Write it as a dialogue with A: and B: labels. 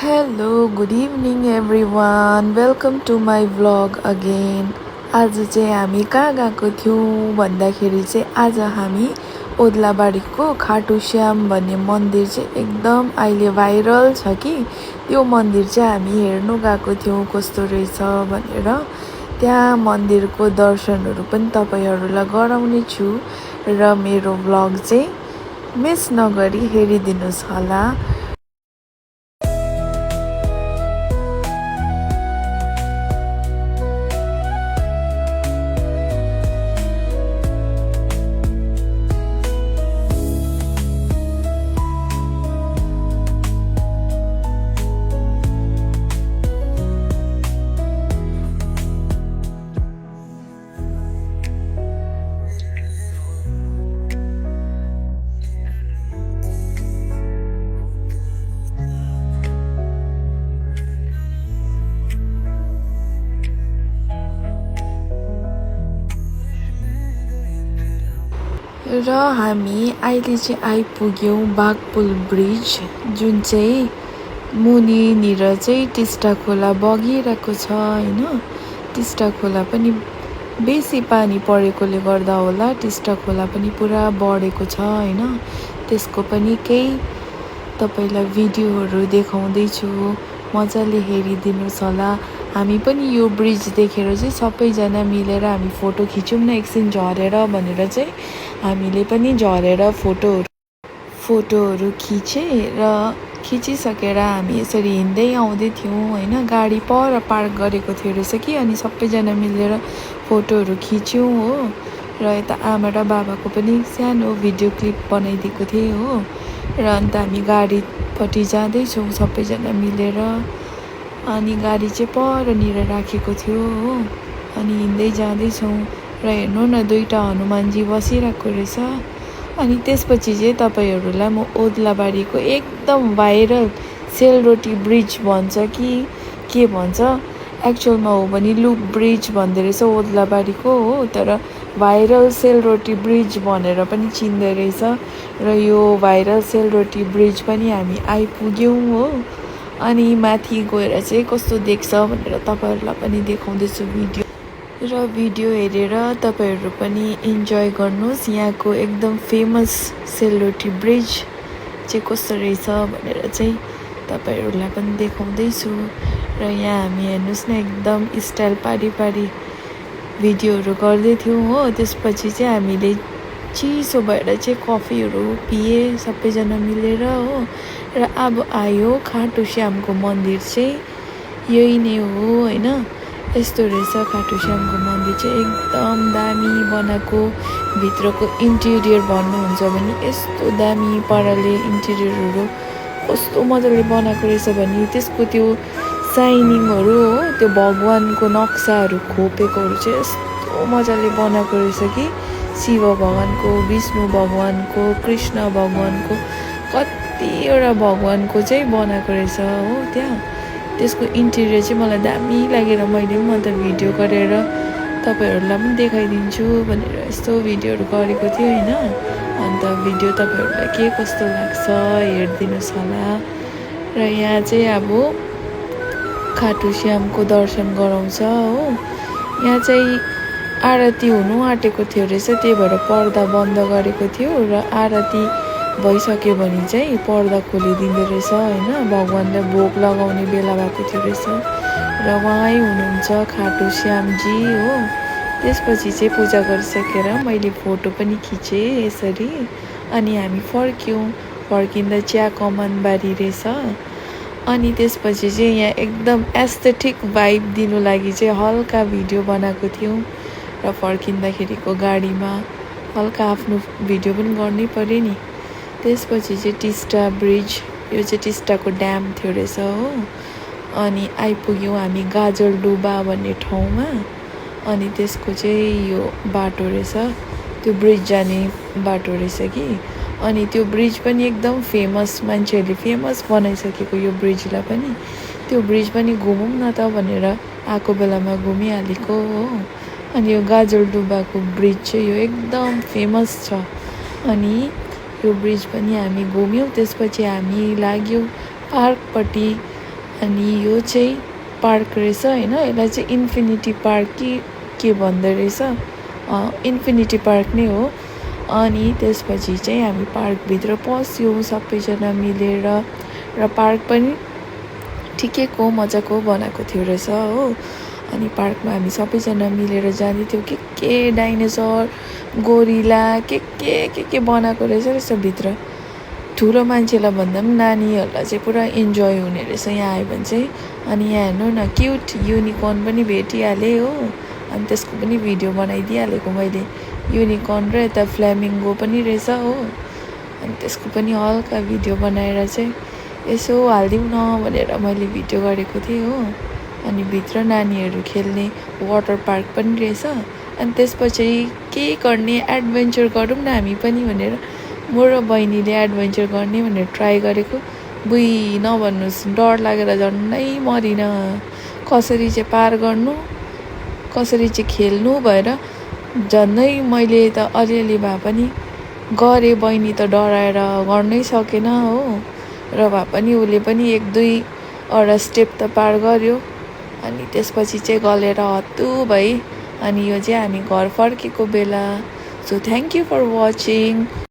A: Hello, good evening everyone. Welcome to my vlog again. आज चाहिँ हामी कहाँ गएको थियौँ भन्दाखेरि चाहिँ आज हामी ओद्लाबारीको खाटु श्याम भन्ने मन्दिर चाहिँ एकदम अहिले भाइरल छ कि त्यो मन्दिर चाहिँ हामी हेर्नु गएको थियौँ कस्तो रहेछ भनेर। त्यहाँ मन्दिरको दर्शनहरू पनि तपाईहरुलाई गराउने छु र मेरो भ्लग चाहिँ मिस नगरी हेरिदिनुस् होला। र हामी अहिले चाहिँ आइपुग्यौँ बाघपुल ब्रिज, जुन चाहिँ मुनिनिर चाहिँ टिस्टा खोला बगिरहेको छ हैन। टिस्टा खोला पनि बेसी पानी परेकोले गर्दा होला टिस्टा खोला पनि पुरा बढेको छ हैन। त्यसको पनि केही तपाईलाई भिडियोहरू देखाउँदै छु, मजाले हेरिदिनुस् होला। हामी पनि यो ब्रिज देखेर चाहिँ सबैजना मिलेर हामी फोटो खिचौँ न एकछिन झरेर भनेर चाहिँ हामीले पनि झरेर फोटोहरू खिचे र खिचिसकेर हामी यसरी हिँड्दै आउँदै थियौँ हैन। गाडी पर पार्क गरेको थियो रहेछ कि, अनि सबैजना मिलेर फोटोहरू खिच्यौँ हो। र यता आमा र बाबाको पनि सानो भिडियो क्लिप बनाइदिएको थिएँ हो। र अन्त हामी गाडीपट्टि जाँदैछौँ सबैजना मिलेर, अनि गाडी चाहिँ परनिर राखेको थियो हो। अनि हिँड्दै जाँदैछौँ र हेर्नु न दुईटा हनुमानजी बसिरहेको रहेछ। अनि त्यसपछि चाहिँ तपाईहरुलाई म ओद्लाबारीको एकदम भाइरल सेलरोटी ब्रिज भन्छ कि के भन्छ, एक्चुअलमा हो भने लुप ब्रिज भन्दै रहेछ ओद्लाबारीको हो, तर भाइरल सेलरोटी ब्रिज भनेर पनि चिन्दै रहेछ। र यो भाइरल सेलरोटी ब्रिज पनि हामी आइपुग्यौँ हो। अनि माथि गएर चाहिँ कस्तो देख्छ भनेर तपाईहरुलाई पनि देखाउँदैछु भिडियो, र भिडियो हेरेर तपाईहरु पनि इन्जोय गर्नुस्। यहाँको एकदम फेमस सेलरोटी ब्रिज चाहिँ कस्तो रहेछ भनेर चाहिँ तपाईहरुलाई पनि देखाउँदैछु। र यहाँ हामी हेर्नुस् न एकदम स्टाइल पारी भिडियोहरू गर्दै थियौँ हो। त्यसपछि चाहिँ हामीले चिसो भएर चाहिँ कफीहरू पिए सबैजना मिलेर हो। र अब आयो खाटु श्यामको मन्दिर चाहिँ यही नै हो हैन। यस्तो रहेछ खाटु श्यामको मन्दिर चाहिँ एकदम दामी बनाएको। भित्रको इन्टेरियर भन्नुहुन्छ भने यस्तो दामी पाराले इन्टेरियरहरू कस्तो मजाले बनाएको रहेछ भने त्यसको त्यो साइनिङहरू हो, त्यो भगवानको नक्साहरू खोपेकोहरू चाहिँ यस्तो मजाले बनाएको रहेछ कि शिव भगवानको, विष्णु भगवानको, कृष्ण भगवानको, कतिवटा भगवानको चाहिँ बनाएको रहेछ हो त्यहाँ। त्यसको इन्टेरियर चाहिँ मलाई दामी लागेर मैले पनि अन्त भिडियो गरेर तपाईहरुलाई पनि देखाइदिन्छु भनेर यस्तो भिडियोहरू गरेको थियो हैन। अन्त भिडियो तपाईहरुलाई के कस्तो लाग्छ हेरिदिनुस् होला। र यहाँ चाहिँ अब खाटु श्यामको दर्शन गराउँछ हो। यहाँ चाहिँ आरती हुनु आँटेको थियो रहेछ, त्यही भएर पर्दा बन्द गरेको थियो। र आरती भइसक्यो भने चाहिँ पर्दा खोलिदिँदो रहेछ हैन। भगवानलाई भोग लगाउने बेला भएको थियो रहेछ। र उहाँ हुनुहुन्छ खाटु श्यामजी हो। त्यसपछि चाहिँ पूजा गरिसकेर मैले फोटो पनि खिचेँ यसरी। अनि हामी फर्किँदा चिया कमान बारी रहेछ। अनि त्यसपछि चाहिँ यहाँ एकदम एस्थेटिक भाइब दिनु लागि चाहिँ हल्का भिडियो बनाएको थियौँ। र फर्किँदाखेरिको गाडीमा हल्का आफ्नो भिडियो पनि गर्नै पर्यो नि। त्यसपछि चाहिँ टिस्टा ब्रिज, यो चाहिँ टिस्टाको ड्याम थियो रहेछ हो। अनि आइपुग्यौँ हामी गाजलडुबा भन्ने ठाउँमा। अनि त्यसको चाहिँ यो बाटो रहेछ, त्यो ब्रिज जाने बाटो रहेछ कि। अनि त्यो ब्रिज पनि एकदम फेमस, मान्छेहरूले फेमस बनाइसकेको यो ब्रिजलाई पनि। त्यो ब्रिज पनि घुमौँ न त भनेर आएको बेलामा घुमिहालेको हो। अनि यो गाजलडुबाको ब्रिज चाहिँ यो एकदम फेमस छ। अनि यो ब्रिज पनि हामी घुम्यौँ। त्यसपछि हामी लाग्यौँ पार्कपट्टि। अनि यो चाहिँ पार्क रहेछ होइन, यसलाई चाहिँ इन्फिनिटी पार्क के भन्दो रहेछ, इन्फिनिटी पार्क नै हो। अनि त्यसपछि चाहिँ हामी पार्कभित्र पस्यौँ सबैजना मिलेर, र पार्क पनि ठिकैको मजाको बनाएको थियो रहेछ हो। अनि पार्कमा हामी सबैजना मिलेर जाँदै थियौँ, के डाइनोसर, गोरिला के बनाएको रहेछ भित्र। ठुलो मान्छेलाई भन्दा पनि नानीहरूलाई चाहिँ पुरा इन्जोय हुने रहेछ यहाँ आयो भने चाहिँ। अनि यहाँ हेर्नु न, क्युट युनिकर्न पनि भेटिहालेँ हो, अनि त्यसको पनि भिडियो बनाइदिइहालेको मैले। युनिकर्न र यता फ्ल्यामिङ्गो पनि रहेछ हो, अनि त्यसको पनि हल्का भिडियो बनाएर चाहिँ यसो हालिदिउँ न भनेर मैले भिडियो गरेको थिएँ हो। अनि भित्र नानीहरू खेल्ने वाटर पार्क पनि रहेछ। अनि त्यसपछि के गर्ने, एडभेन्चर गरौँ न हामी पनि भनेर म र बहिनीले एडभेन्चर गर्ने भनेर ट्राई गरेको। बुई नभन्नुहोस्, डर लागेर झन्डै मरिन। कसरी चाहिँ पार गर्नु, कसरी चाहिँ खेल्नु भएर झन्डै मैले त अलिअलि भए पनि गरेँ, बहिनी त डराएर गर्नै सकेन हो। र भए पनि उसले पनि 1-2वटा स्टेप त पार गर्यो। अनि त्यसपछि चाहिँ गलेर हत्तु भई। अनि यो चाहिँ हामी घर फर्केको बेला। So thank you for watching.